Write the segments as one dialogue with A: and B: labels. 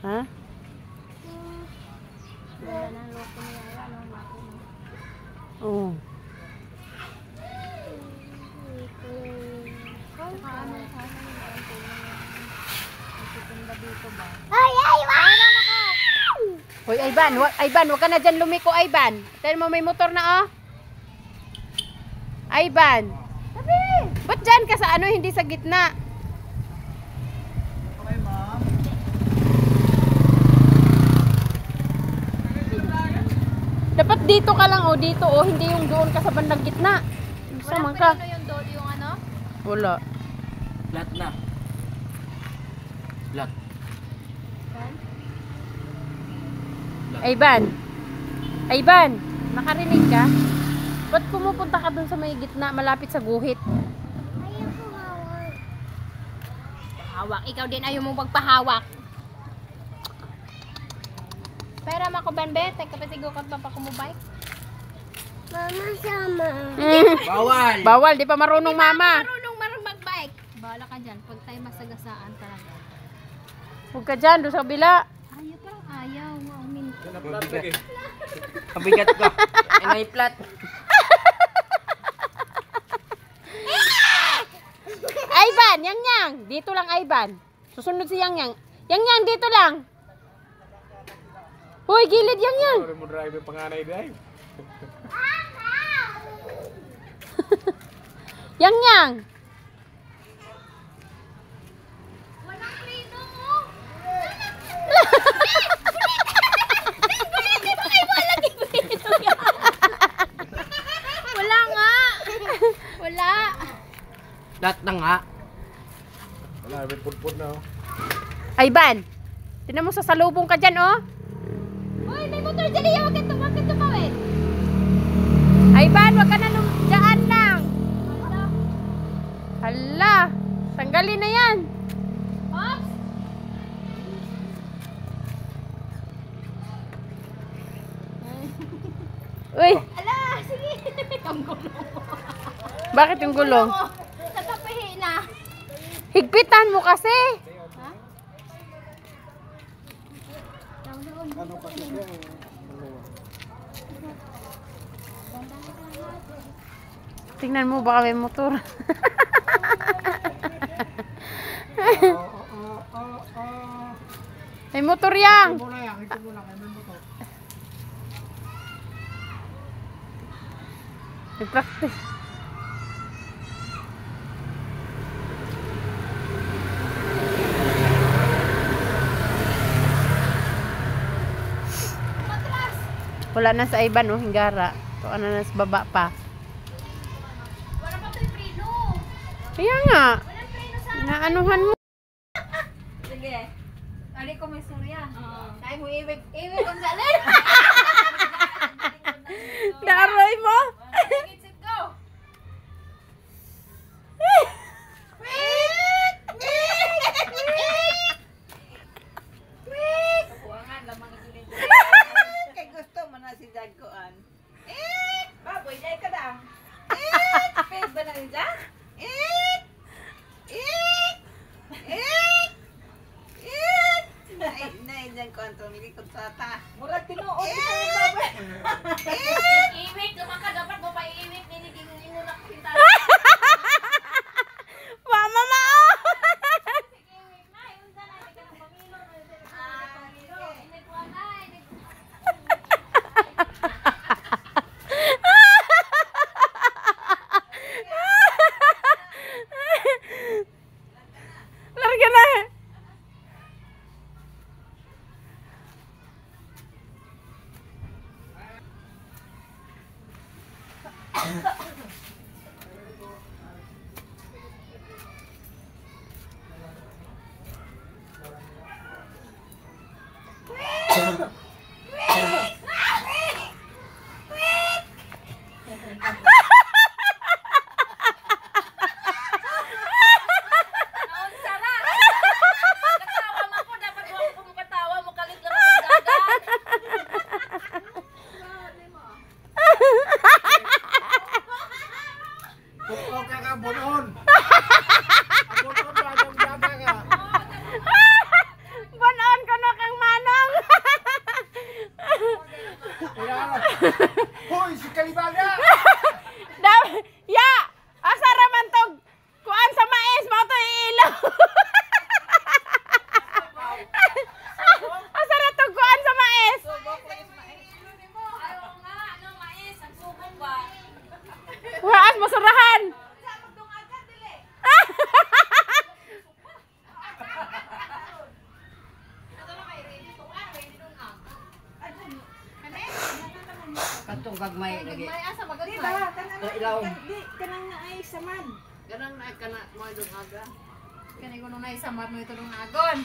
A: Ha? Oo.
B: Ay, ay,
A: Hoy, Ivan, wag ka na dyan lumiko, Ivan. Tignan mo, may motor na, oh. Ivan.
B: sabi!
A: Ba't dyan ka sa ano, hindi sa gitna?
C: Okay, ma'am.
A: Dapat dito ka lang, oh, dito, oh. Hindi yung doon ka sa bandang gitna. Saan ka?
B: Ano yung doon, yung ano?
A: Wala.
C: Flat na. Flat.
A: Ivan, nakarinig ka? Ba't pumupunta ka dun sa may gitna, malapit sa guhit?
B: Ayaw ko hawak. Hawak. Ikaw din ayaw mo magpahawak. Pera mako banbe, tay kapatigo ka pa kumubike. Mama sama.
C: Bawal!
A: Bawal, di pa marunong mama.
B: Marunong magbike. Bahala ka diyan, pag tayo masagasaan talaga.
A: Huwag ka dyan, doon sa kabila.
B: Ayaw parang ayaw. Amin.
C: Kabigat ko. May flat.
A: Ivan, yang. Dito lang, Ivan. Susunod si yang. Yang, dito lang. Hoy, gilid yang.
C: Sorry mo drive yung panganay drive.
A: Yang.
B: Walang preno mo. Wala nga. Wala.
C: Flat na nga. Wala, may pulpul na oh.
A: Ivan, tinan mo, sasalubong ka dyan, oh.
B: Uy, may motor dyan. Huwag ka tumawid.
A: Ivan, wag ka na dyan lang. Hala, tanggalin na yan.
B: Ops.
A: Uy,
B: Ala, sige. Ang gulo mo.
A: bakit yung gulong?
B: Tatapihin na.
A: Higpitan mo kasi.
B: Ha?
C: Ano kasi siya?
A: Tingnan mo, baka may motor. May motor yang.
C: Ito mo lang, ito mo lang. Ano mo to?
A: May practice. Wala na sa Ivan, oh, hinggara. Ito, ano na sa baba pa.
B: Wala pa ito'y preno.
A: Kaya nga,
B: Walang preno sa...
A: naanuhan mo.
B: Sige. Ali ko may surya. Tayo mo iwig Gonzales.
A: Daroy mo.
B: Get set go.
D: Kay gusto mo na si Jagkoan. Baboy, dahil ka daw. Pig ba na rin dyan? Nailan ko ang tumili ko sa ta. Murag tinuod sa baboy.
B: Iwig, naman ka dapat mo pa iwig. Ninigingi mo na kita.
A: Mama ma. Larga na.
C: Hoy, si Kalibaga!
A: Ya! Asa raman tog kuan sa mais mo to iilo. Asa ra tog kuan sa mais? Waas masurahan.
C: Kantong gagmay lagi.
B: May asa
D: Di
B: magagmay.
D: ba? Kanang
C: Sa ilaw.
D: di kanang naay samad.
C: Ganang na kana mo dong aga.
B: Kani ko nung naisamad mo ito nung agon.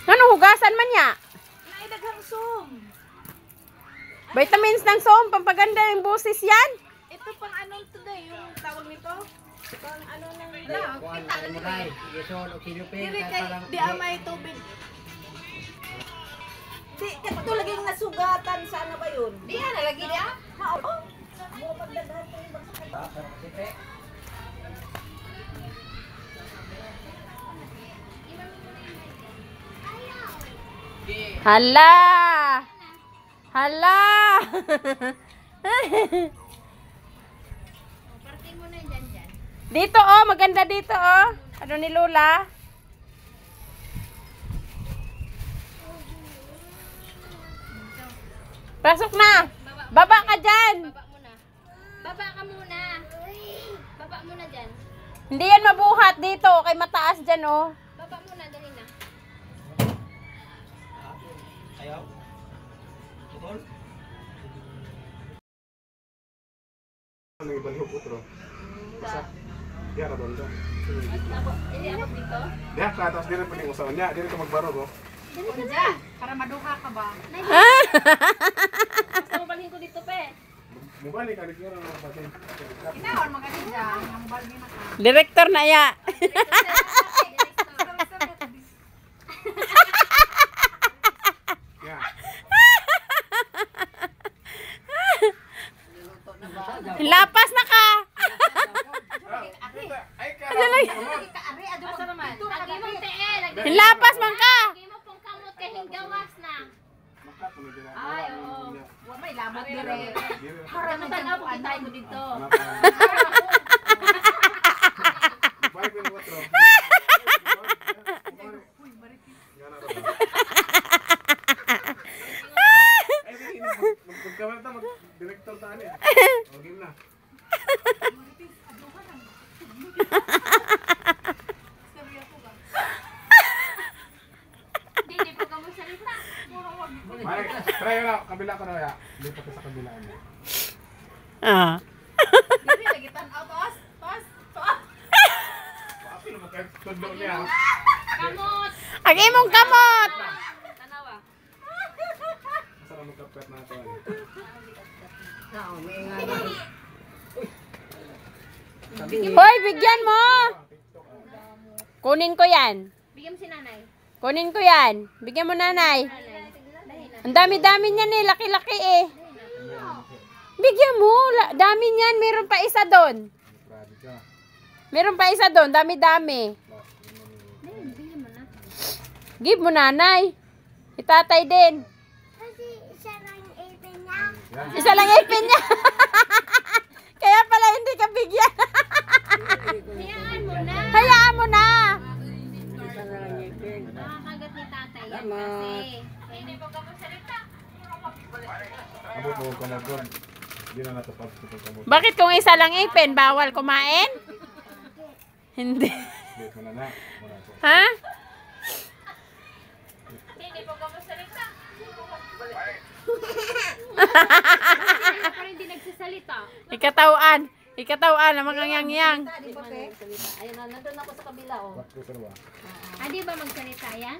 A: Ano hugasan man niya?
D: Naay daghang sum.
A: Vitamins ng som, pampaganda yung boses yan.
D: Ito pang anong today, yung tawag nito? Pang ano nang
C: Kuan ka mo dai. Yeson o silupin
D: Dili
C: kay
D: kay
C: parang
D: di amay tubig. Di kato laging nasugatan sana ba yun?
B: Di na lagi di ah.
D: Mao. Mo magdaghan ko yung bagsak.
A: Hala! Hala!
B: Parting mo na dyan dyan.
A: Dito oh, maganda dito oh. Ano ni Lola? Pasok na! Baba ka dyan!
B: Baba muna. Baba ka muna. Baba muna dyan.
A: Hindi yan mabuhat dito, kay mataas dyan oh.
B: Baba muna, dali na.
C: Ayaw. Tungkol.
E: Ano ibang hukutro? Diya ka doon ka.
B: Hindi ako dito.
E: Diya ka, tapos di rin pwedeng usawan niya. Di rin ka magbarog, oh.
B: Dali ka dyan. Para maduha ka ba?
A: Ah!
B: Mabalhin ko dito, pe.
E: Mubalik ka, di ka rin magbatin.
B: Inahon mga dyan. Ang balhin na ka.
A: Director na ya.
E: Yeah.
A: Lapas na ka!
E: Ay, karang.
B: Asa naman? Lagi mong tee.
A: Lapas man ka!
B: Lagi mo pong kamot kay hinggawas na.
E: Makapunod din ako.
B: Ay, oo. Huwag may lamot dire.
E: Dire.
B: Para matanaw po kita mo dito.
E: Balik ko yung watro. Magkamerta, mag-director taan eh. O, game na.
B: Hindi po ka magsalita.
E: Mike, try na. Kabila ko na kaya. Lipat ka sa kabila mo.
A: Ah.
B: Dili lagi tanaw tos. Tos. Tos.
E: Papi naman kayo tudlo niya.
B: Kamot.
A: Ang imong kamot!
B: Tanawa.
E: Masarap magkapet na ito.
C: Nao, may ingay.
A: Hoy, bigyan mo! Kunin ko yan.
B: Bigyan mo si nanay.
A: Kunin ko yan. Bigyan mo nanay.
B: Dali na.
A: Ang dami-dami niyan eh. Laki-laki eh. Bigyan mo. Dami niyan. Meron pa isa doon.
E: Grabe ka.
A: Meron pa isa doon. Dami-dami.
B: Dali, bigyan mo na.
A: Give mo nanay. Itatay din. Isa lang ipin niya. Kaya pala hindi ka bigyan.
B: Hayaan mo na.
A: Hayaan mo na.
B: Nakakagat ni tatay yan kasi. Hindi po ka magsalita.
E: Abot mo ka na doon. Hindi na natupad sa pagkamot.
A: Bakit kung isa lang ipin, bawal kumain? Hindi.
E: Wait mo na na. Wala ko.
A: Ha?
B: Hindi po ka magsalita. Pero hindi nagsasalita.
A: Ikatawan. Ikatawan ang mga yang-yang.
B: Ayun na, nandun ako sa kabila oh.
E: Ba't ko sa ba?
B: Ah, di ba magsalita yan?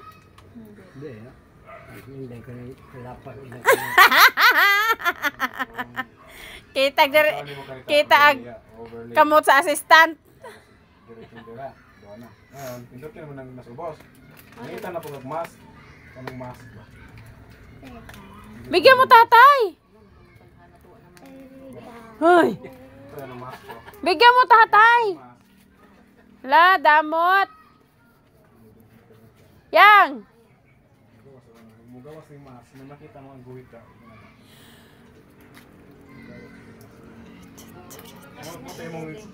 C: Hindi, ha? Hindi ko na lapas.
A: Kita kita ag
E: Overlay.
A: kamot sa assistant.
E: Diretong dira. Doon na. Ngayon, pindutin mo nang nasubos. Nakita na po mag-mask. Kanong mask ba?
A: Bigyan mo tatay. Hoy,
E: Ito yan ang mask ko.
A: bigyan mo tatay.
E: Mask.
A: La, damot. Yang.
E: Mugawas ng mask. Nang nakita mo ang guhit ka.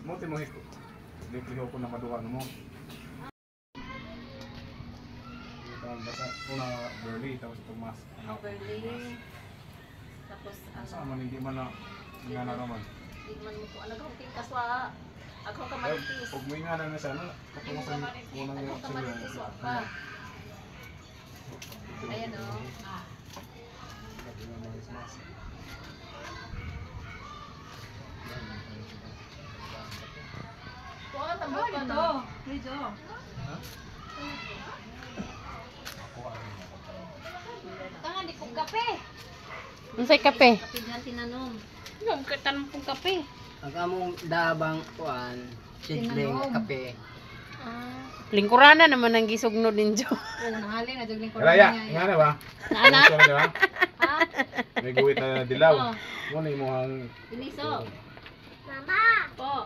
E: Muti mong hiko. Lipliho ko na kaduha mo. Ito ang basa. Una burley, tapos itong mas.
D: Overly. Tapos,
E: Saan man hindi man na nga naman.
D: hindi man mo ko. Ano kung kaswa. Ako ka maritis.
E: Pag may nga na na sana, katulong sa unang
D: Ako ka maritis wa pa. Ayan o. Kuha ka mo ka no. Tangan di kong kape.
A: Unsay kape?
D: Kape diyan tinanom.
A: Yung tanong pong kape.
C: Ang among dabang kuan, sidling kape.
A: Lingkurana naman ang gisugno din Jo.
D: Oo, nahalin na jugling ko.
E: Raya, nga na ba?
A: Naana?
E: Gusto na ba?
D: Ha?
E: May guwit na dilaw.
D: Oo.
E: Muna imuhang
D: Iliso. Mama. Po.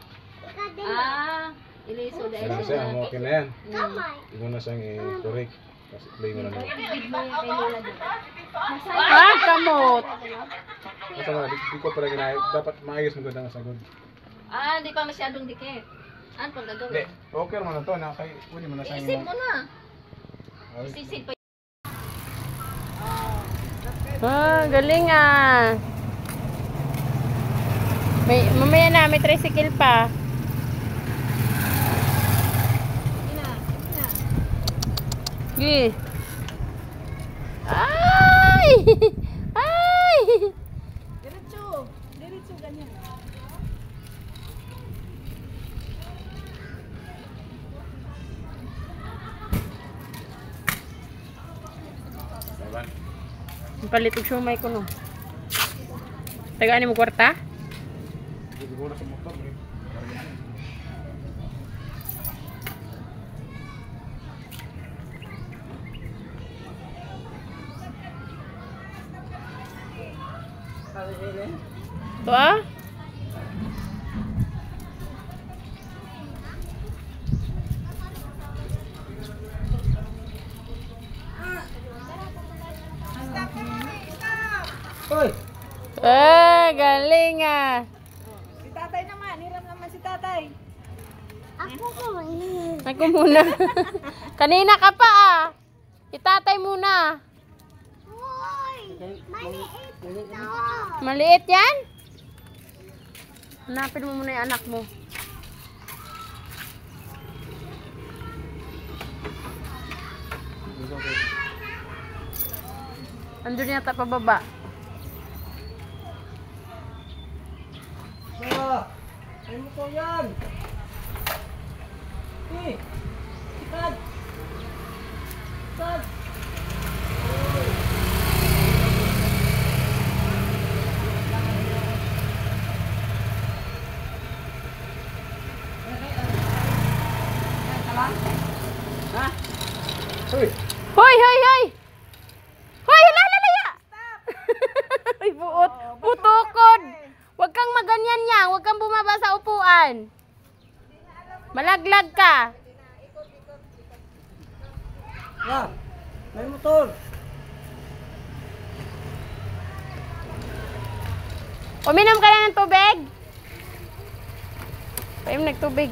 D: Iliso dahil
E: sana siya, ang okay na yan.
D: Kamay.
E: Ito na siyang i-correct. Kasi play mo na lang.
A: Kamot.
E: Basta nga, di ko pala ginahit. Dapat maayos mo ganda nga sagod.
D: Hindi pa masyadong dikit. Ano pang
E: Hindi,
D: gagawin?
E: okay naman na to. Pwede mo na siyang
D: Isip mo na. Isisip pa.
A: Galing ah. Mamaya na, may tricycle pa. Gi. Ay! Ay!
D: Diretso. Diretso ganyan.
E: Diba?
A: Palit og sumay ko no. Tagaan mo kwarta?
E: Siguro sa motor.
A: To ah? Galing ah.
D: Si tatay naman. Hiram naman si tatay.
A: Ako muna. Kanina ka pa ah. Itatay muna. Maliit yan? Hanapin mo muna yung anak mo. Andun yata pababa.
C: Ay mo ko yan. Tad. Tad.
E: Uy!
A: Hoy, hoy, hoy! Hoy, lalaya! Ay, buot. Putukod. Huwag kang maganyan niya. Huwag kang bumaba sa upuan. Malaglag ka.
C: May motor.
A: Uminom ka na ng tubig? Painom nagtubig.